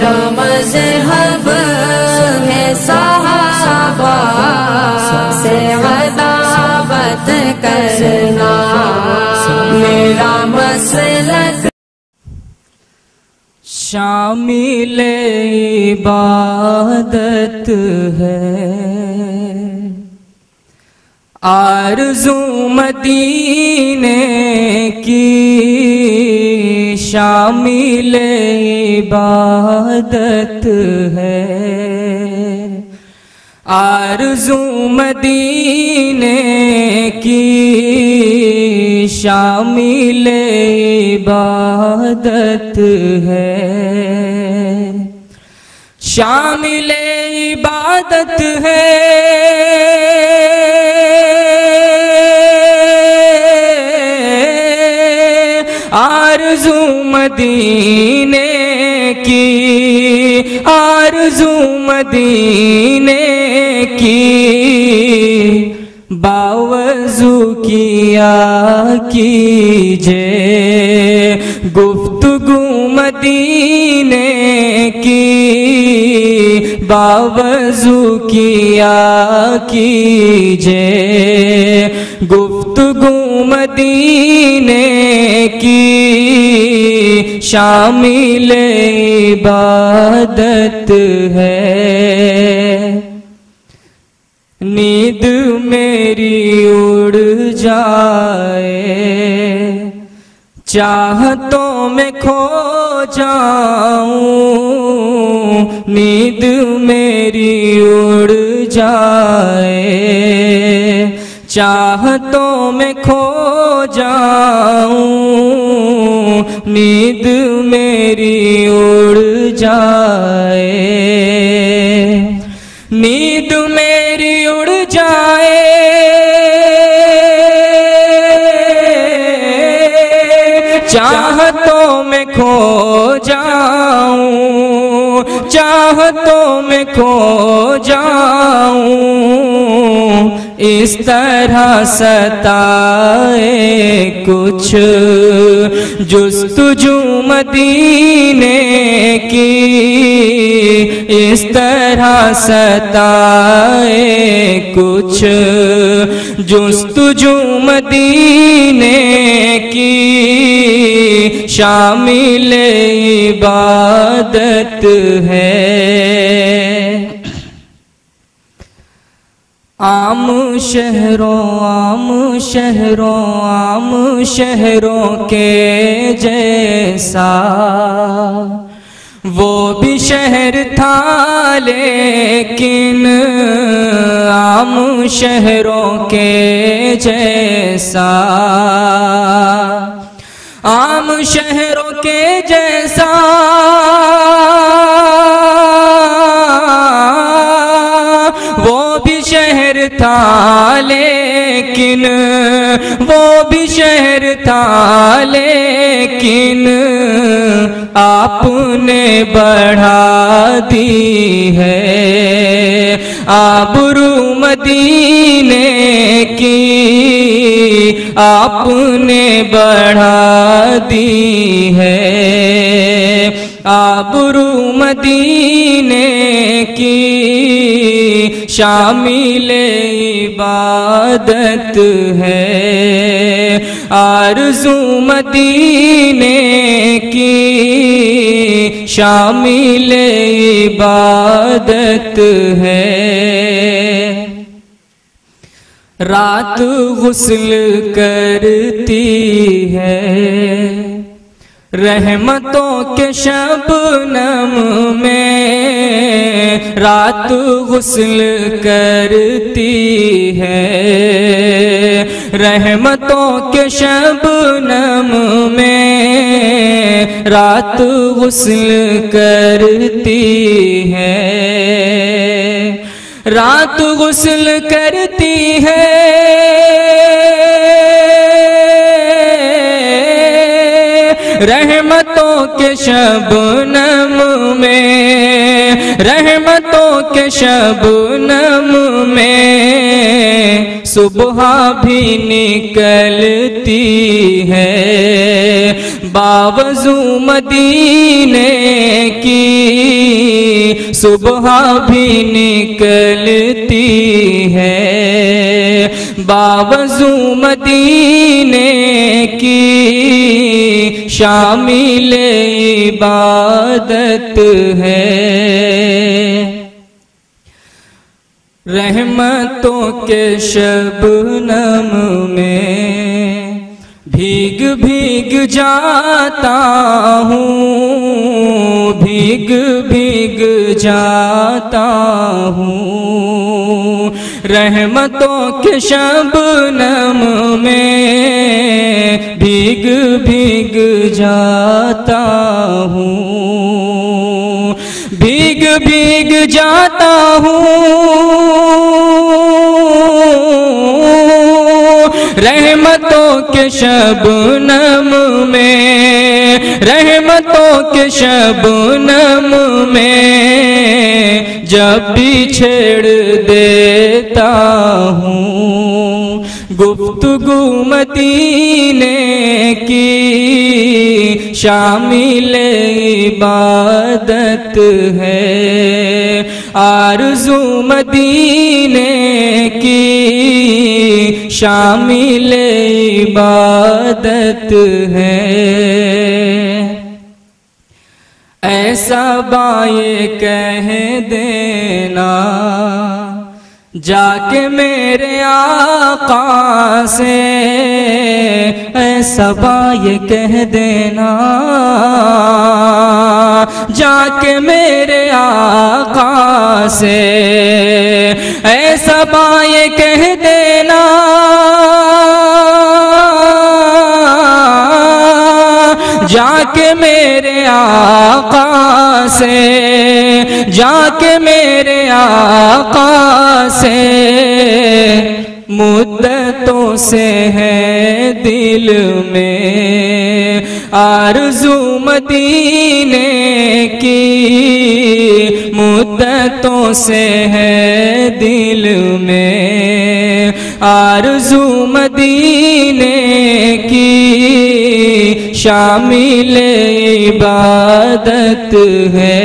मेरा मज़हब है सहाबा से अदावत करना, मेरा मसलक शामिल इबादत है। आरज़ू मदीने की शामिल इबादत है। आरज़ू मदीने की शामिल इबादत है। शामिल इबादत है। आरज़ू मदीने की, आरज़ू मदीने की बावज़ू किया कीजे गुफ्तगू मदीने की, बावज़ू किया कीजे गुफ्तगू मदीने की शामिल इबादत है। नींद मेरी उड़ जाए, चाहतों में खो जाऊं, नींद मेरी उड़ जाए, चाहतों में खो जाऊं, नींद मेरी उड़ जाए, नींद मेरी उड़ जाए, चाहतों में खो जाऊं, चाहतों में खो जाऊं, इस तरह सताए कुछ जुस्तुजू मदीने की, इस तरह सताए कुछ जुस्तुजू मदीने की शामिल इबादत है। आम शहरों आम शहरों आम शहरों के जैसा वो भी शहर था, लेकिन आम शहरों के जैसा, आम शहरों के जैसा वो भी शहर था, लेकिन वो भी शहर था, लेकिन आपने बढ़ा दी है आबरू मदीने की, आपने बढ़ा दी है आबरू मदीने की शामिल इबादत है। आरज़ू मदीने की शामिल इबादत है। रात गुस्ल करती है रहमतों के शबनम में, रात गुस्ल करती है रहमतों के शबनम में, रात गुस्ल करती है, रात गुस्ल करती है, रहमतों के शबनम में, रहमतों के शबनम में सुबह भी निकलती है बावजू मदीने की, सुबह भी निकलती है, बावजू मदीने की शामिल इबादत है। रहमतों के शबनम में भीग भीग जाता हूँ, भीग भीग जाता हूँ। रहमतों के शबनम में भीग भीग जाता हूँ, भीग भीग जाता हूँ। रहमतों के शबनम में, रहमतों के शबनम में जब भी छेड़ देता हूँ, गुफ्तगू मदीने की शामिल इबादत है, आरज़ू मदीने की शामिल इबादत है। ऐसा बाये कह देना जाके मेरे आका से, ऐसा बाये कह देना जाके मेरे आका से, ऐसा बाये कह देना जाके मेरे आका से, जाके मेरे आका से। मुद्दतों से है दिल में आरज़ू मदीने की, मुद्दतों से है दिल में आरज़ू मदीने की शामिल इबादत है,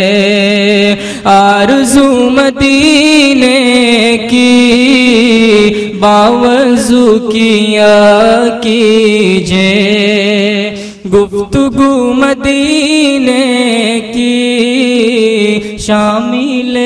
आरज़ू मदीने की बावजू किया कीजिए, गुफ्तगू मदीने की शामिल